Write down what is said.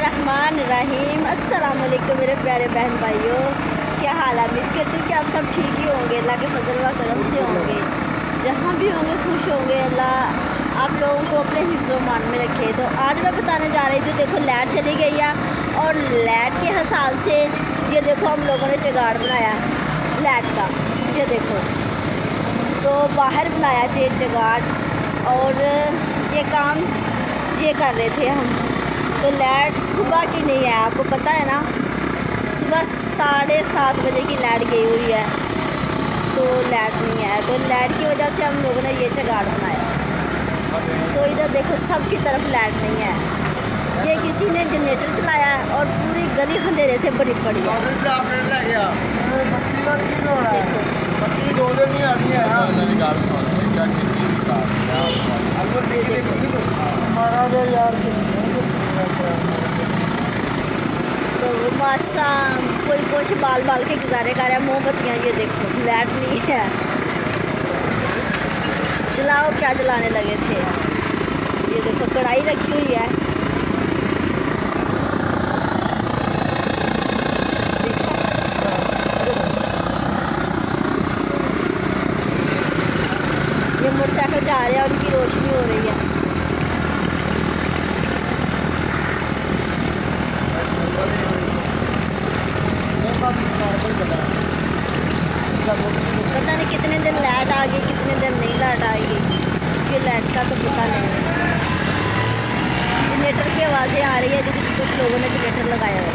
बिस्मिल्लाहिर्रहमानिर्रहीम। अस्सलाम वालेकुम मेरे प्यारे बहन भाइयों, क्या हाल है? उम्मीद करती हूँ कि आप सब ठीक ही होंगे, अल्लाह के फजल व करम से होंगे। जहाँ भी होंगे खुश होंगे, अल्लाह आप लोगों को अपने हिफ्ज़ मान में रखे। तो आज मैं बताने जा रही थी, देखो लाइट चली गई है और लाइट के हिसाब से ये देखो हम लोगों ने जुगाड़ बनाया लाइट का। ये देखो तो बाहर बनाया ये जुगाड़ और ये काम ये कर रहे थे हम। तो लाइट सुबह की नहीं है, आपको पता है ना, सुबह 7:30 बजे की लाइट गई हुई है, तो लाइट नहीं है। तो लाइट की वजह से हम लोगों ने ये जुगाड़ बनाया। तो इधर देखो सब की तरफ लाइट नहीं है, ये किसी ने जनरेटर चलाया है और पूरी गली अंधेरे से भरी पड़ी है। तो माशा कोई कुछ बाल बाल के गुजारे कर रहा है, मोमबत्तियाँ ये देखो लाइट नहीं है। जलाओ क्या जलाने लगे थे। ये देखो कढ़ाई रखी हुई है, ये मोटरसाइकिल जा रहे हैं, उनकी रोशनी हो रही है। पता नहीं कितने दिन लाइट आ गई, कितने दिन नहीं लाइट आएगी, ये लाइट का तो पता नहीं। जनरेटर की आवाज़ें आ रही है, जो कुछ लोगों ने जनरेटर लगाया है।